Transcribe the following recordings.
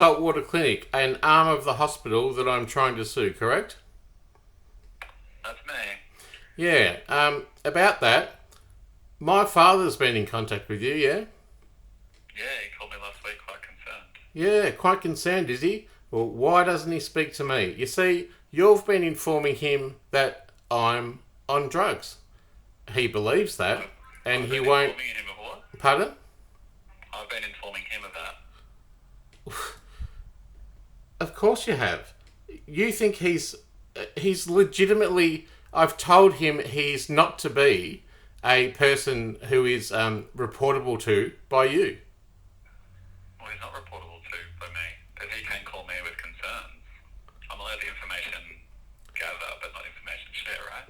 Saltwater Clinic, an arm of the hospital that I'm trying to sue, correct? That's me. Yeah, about that, my father's been in contact with you, yeah? Yeah, he called me last week quite concerned. Yeah, quite concerned, is he? Well, why doesn't he speak to me? You see, you've been informing him that I'm on drugs. He believes that, and I've he been won't. informing him of what? Pardon? I've been informing him of that. Of course you have. You think he's legitimately. I've told him he's not to be a person who is reportable to by you. Well, he's not reportable to by me, but he can call me with concerns. I'm allowed the information gather, but not information share, right?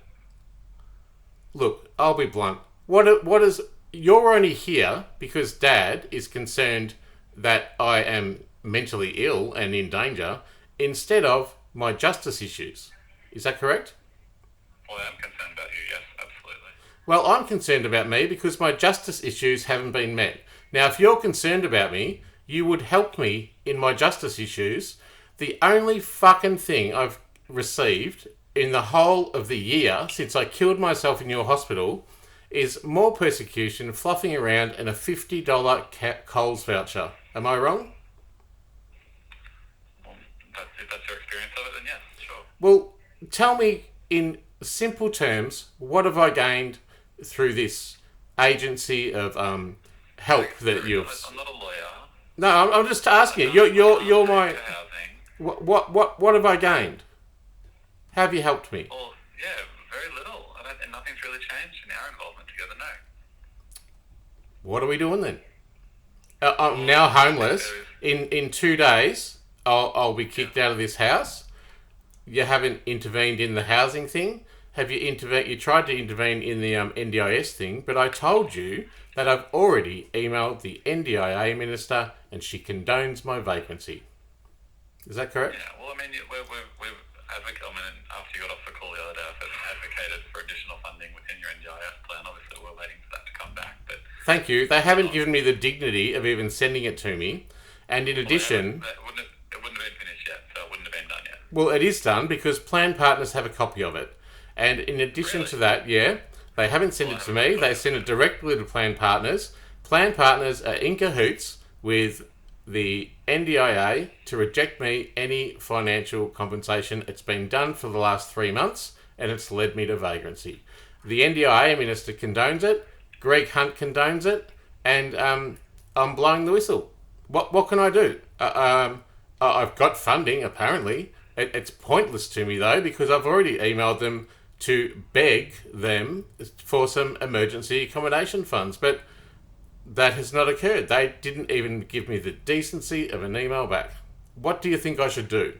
Look, I'll be blunt. What is you're only here because Dad is concerned that I am mentally ill and in danger instead of my justice issues. Is that correct? Well, I am concerned about you, yes, absolutely. Well, I'm concerned about me because my justice issues haven't been met. Now, if you're concerned about me, you would help me in my justice issues. The only fucking thing I've received in the whole of the year since I killed myself in your hospital is more persecution, fluffing around, and a $50 Coles voucher. Am I wrong? Well, if that's your experience of it, then yes, sure. Well, tell me in simple terms, what have I gained through this agency of help that you've? I'm not a lawyer. No, I'm just asking you. You're my. Housing. What have I gained? How have you helped me? Well, yeah, very little. And nothing's really changed in our involvement together, no. What are we doing then? I'm now homeless. In 2 days, I'll be kicked out of this house. You haven't intervened in the housing thing. Have you intervened? You tried to intervene in the NDIS thing, but I told you that I've already emailed the NDIA minister, and she condones my vacancy. Is that correct? Yeah, well, I mean, we've advocated, I mean, after you got off the call the other day, I've advocated for additional funding within your NDIS plan. Obviously, we're waiting for that to come back, but... Thank you. They haven't given me the dignity of even sending it to me. And in addition... It wouldn't have been finished yet, so it wouldn't have been done yet. Well, it is done because Plan Partners have a copy of it. And in addition to that, yeah, they haven't sent it to me. They sent it directly to Plan Partners. Plan Partners are in cahoots with the NDIA to reject me any financial compensation. It's been done for the last 3 months, and it's led me to vagrancy. The NDIA minister condones it. Greg Hunt condones it, and I'm blowing the whistle. What can I do? I've got funding, apparently. It's pointless to me, though, because I've already emailed them to beg them for some emergency accommodation funds, but that has not occurred. They didn't even give me the decency of an email back. What do you think I should do?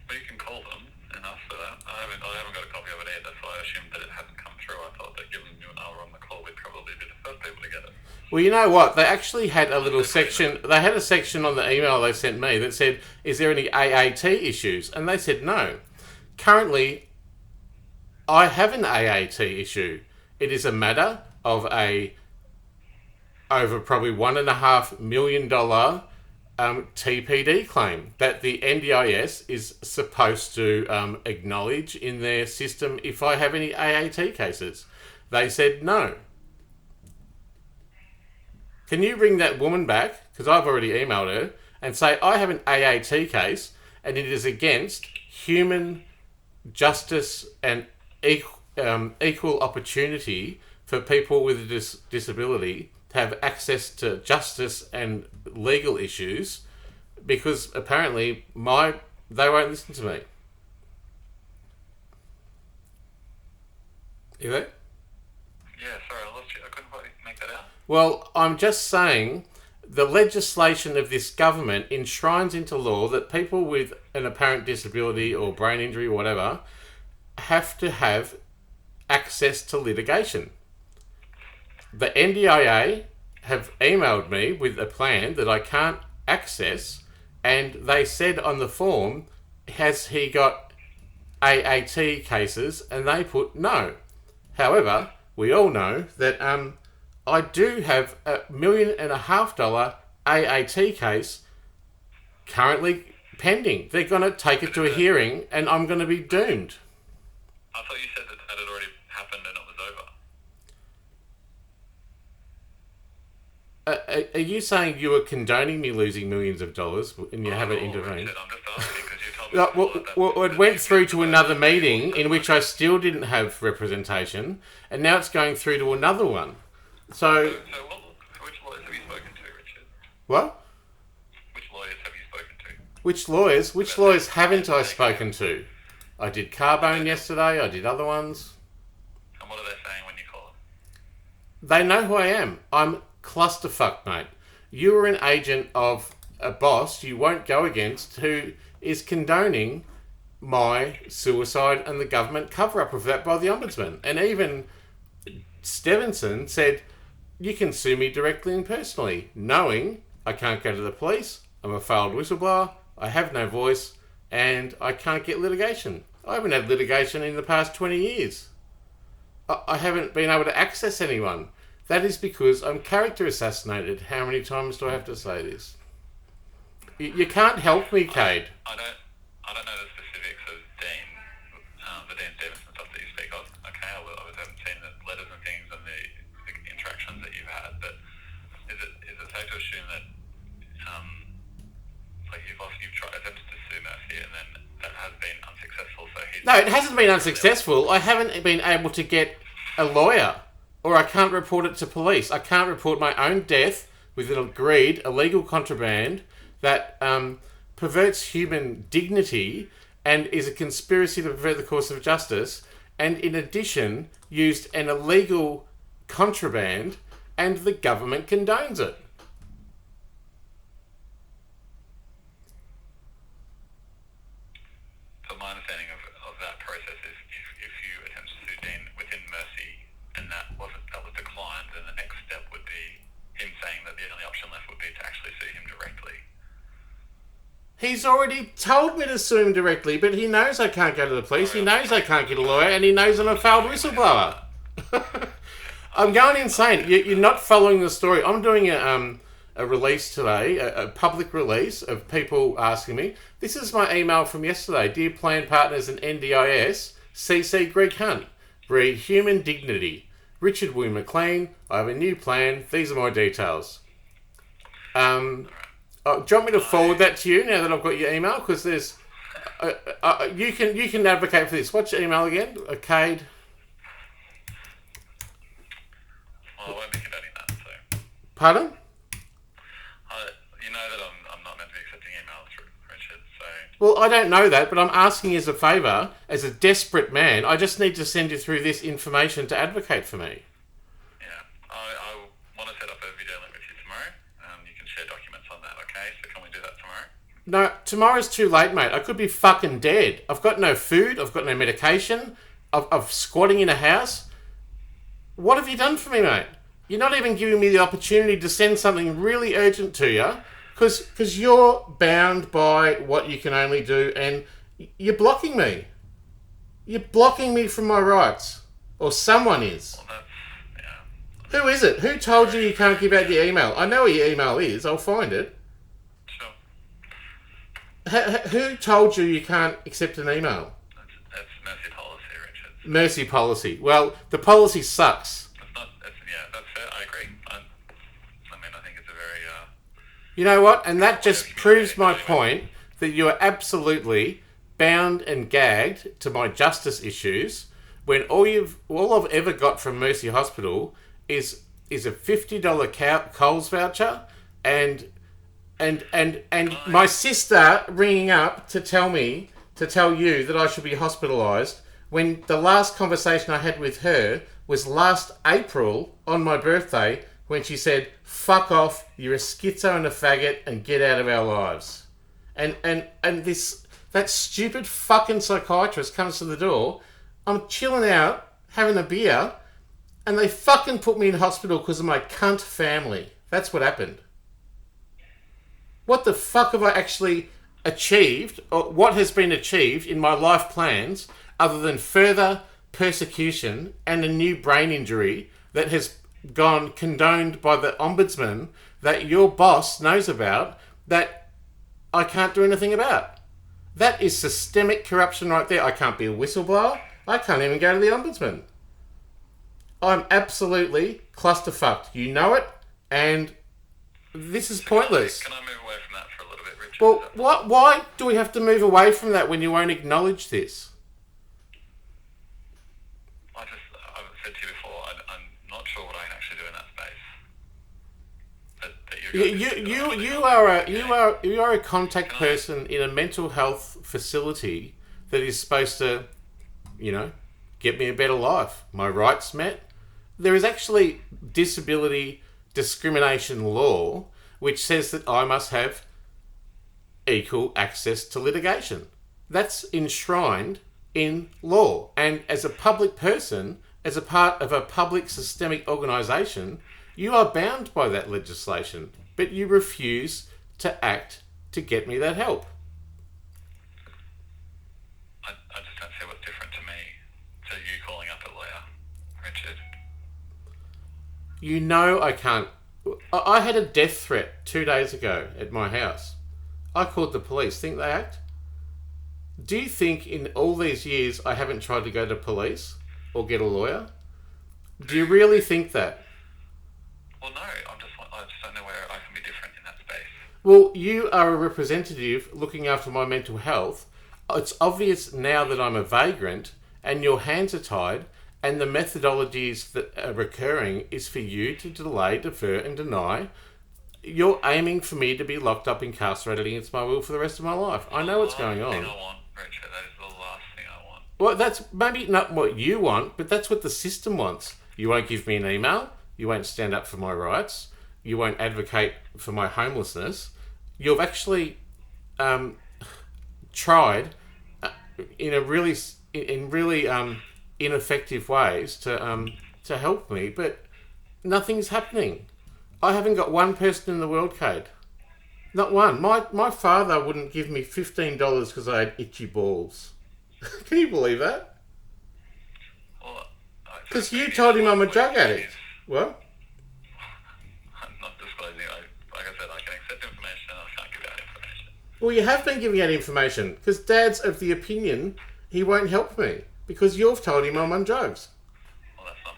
Well, you can call them and ask for that. I haven't got a copy of it either, so I assumed that it hadn't come through. I thought that given you and I were on the call, we'd probably be the first people to get it. Well, you know what? They actually had a little section. They had a section on the email they sent me that said, "Is there any AAT issues?" And they said no. Currently, I have an AAT issue. It is a matter of over probably $1.5 million TPD claim that the NDIS is supposed to acknowledge in their system if I have any AAT cases. They said no. Can you ring that woman back, because I've already emailed her, and say I have an AAT case and it is against human justice and equal opportunity for people with a disability to have access to justice and legal issues, because apparently they won't listen to me. You there? Yeah, sorry, I lost you. I couldn't quite make that out. Well, I'm just saying the legislation of this government enshrines into law that people with an apparent disability or brain injury or whatever have to have access to litigation. The NDIA have emailed me with a plan that I can't access, and they said on the form, has he got AAT cases? And they put no. However, we all know that I do have $1.5 million AAT case currently pending. They're going to take it to a hearing, and I'm going to be doomed. I thought you said that had already happened and it was over. Are you saying you are condoning me losing millions of dollars and you haven't intervened? I'm just asking because you told me It went through to another meeting in which I still didn't have representation, and now it's going through to another one. So which lawyers have you spoken to, Richard? What? Which lawyers have you spoken to? Which lawyers? Which lawyers haven't I spoken to? I did Carbone yesterday. I did other ones. And what are they saying when you call them? They know who I am. I'm clusterfuck, mate. You are an agent of a boss you won't go against who is condoning my suicide and the government cover-up of that by the Ombudsman. And even Stevenson said, you can sue me directly and personally, knowing I can't go to the police, I'm a failed whistleblower, I have no voice, and I can't get litigation. I haven't had litigation in the past 20 years. I haven't been able to access anyone. That is because I'm character assassinated. How many times do I have to say this? You can't help me, Kade. I don't know the specifics of the Dean Stevenson stuff that you speak of. Okay, I haven't seen the letters and things and the interactions that you've had, but is it safe to assume that you've tried attempted to sue Mercy and then that has been unsuccessful? No, it hasn't been unsuccessful. I haven't been able to get a lawyer, or I can't report it to police. I can't report my own death with an agreed illegal contraband that perverts human dignity and is a conspiracy to pervert the course of justice, and in addition used an illegal contraband, and the government condones it. So my understanding of that process is if you attempt to sue Dean within Mercy and that was declined, then the next step would be him saying that the only option left would be to actually sue him directly. He's already told me to sue him directly, but he knows I can't go to the police, he knows I can't get a lawyer, and he knows I'm a failed whistleblower. I'm going insane. You're not following the story. I'm doing a release today, a public release of people asking me. This is my email from yesterday. Dear Plan Partners and NDIS, CC Greg Hunt, breed human dignity. Richard William Mclean, I have a new plan. These are my details. Do you want me to forward that to you now that I've got your email? Because there's... you can advocate for this. What's your email again? Kade? Well, I won't be condoning that, so... Pardon? You know that I'm not meant to be accepting emails, Richard, so... Well, I don't know that, but I'm asking as a favour, as a desperate man, I just need to send you through this information to advocate for me. Yeah, I want to set up a video link with you tomorrow. You can share documents on that, okay? So can we do that tomorrow? No, tomorrow's too late, mate. I could be fucking dead. I've got no food, I've got no medication, I'm squatting in a house. What have you done for me, mate? You're not even giving me the opportunity to send something really urgent to you, because you're bound by what you can only do, and you're blocking me. You're blocking me from my rights. Or someone is. Well, yeah. Who is it? Who told you you can't give out your email? I know what your email is. I'll find it. Sure. Who told you can't accept an email? That's Mercy policy, Richard. Mercy policy. Well, the policy sucks. That's fair. I agree. I think it's a very... You know what? And that just proves my point that you are absolutely bound and gagged to my justice issues when all I've ever got from Mercy Hospital is a $50 Coles voucher and my sister ringing up to tell you that I should be hospitalised when the last conversation I had with her was last April on my birthday when she said, fuck off, you're a schizo and a faggot and get out of our lives. And that stupid fucking psychiatrist comes to the door, I'm chilling out, having a beer, and they fucking put me in hospital because of my cunt family. That's what happened. What the fuck have I actually achieved, or what has been achieved in my life plans other than further persecution and a new brain injury that has gone condoned by the Ombudsman that your boss knows about, that I can't do anything about. That is systemic corruption right there. I can't be a whistleblower. I can't even go to the ombudsman. I'm absolutely clusterfucked. You know it, and this is pointless. Can I move away from that for a little bit, Richard? Well, why do we have to move away from that when you won't acknowledge this? I've said to you before, I'm not sure what I can actually do in that space. You are a contact person in a mental health facility that is supposed to, get me a better life. My rights met. There is actually disability discrimination law which says that I must have equal access to litigation. That's enshrined in law. And as a public person, as a part of a public systemic organisation, you are bound by that legislation, but you refuse to act to get me that help. I just don't see what's different to me to you calling up a lawyer, Richard. You know I can't. I had a death threat 2 days ago at my house. I called the police. Think they act? Do you think in all these years I haven't tried to go to police or get a lawyer? Do you really think that? Well, no. I just don't know where I can be different in that space. Well, you are a representative looking after my mental health. It's obvious now that I'm a vagrant and your hands are tied, and the methodologies that are recurring is for you to delay, defer and deny. You're aiming for me to be locked up, incarcerated against my will for the rest of my life. I know what's going on. That's the last thing I want, Richard. That is the last thing I want. Well, that's maybe not what you want, but that's what the system wants. You won't give me an email. You won't stand up for my rights. You won't advocate for my homelessness. You've actually tried in really ineffective ways to help me, but nothing's happening. I haven't got one person in the world, Kade. Not one. My father wouldn't give me $15 because I had itchy balls. Can you believe that? Because you told him I'm a drug addict. What? I'm not disclosing. Like I said, I can accept information and I can't give out information. Well, you have been giving out information because Dad's of the opinion he won't help me because you've told him I'm on drugs. Well, that's not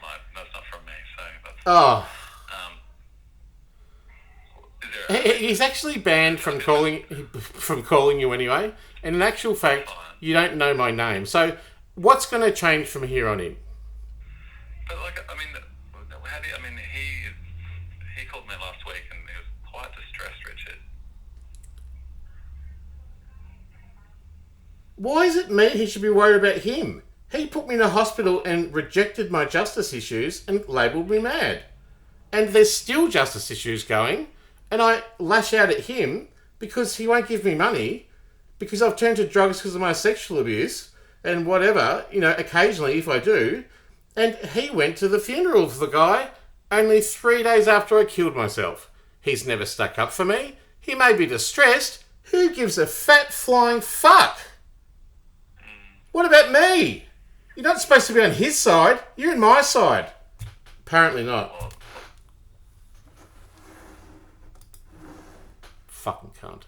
from me. So that's, Oh. He's actually banned from calling you anyway. And in actual fact, you don't know my name. So what's going to change from here on in? But he called me last week and he was quite distressed, Richard. Why is it me he should be worried about him? He put me in a hospital and rejected my justice issues and labelled me mad. And there's still justice issues going. And I lash out at him because he won't give me money, because I've turned to drugs because of my sexual abuse and whatever, occasionally if I do. And he went to the funeral of the guy only 3 days after I killed myself. He's never stuck up for me. He may be distressed. Who gives a fat flying fuck? What about me? You're not supposed to be on his side. You're on my side. Apparently not. Fucking cunt.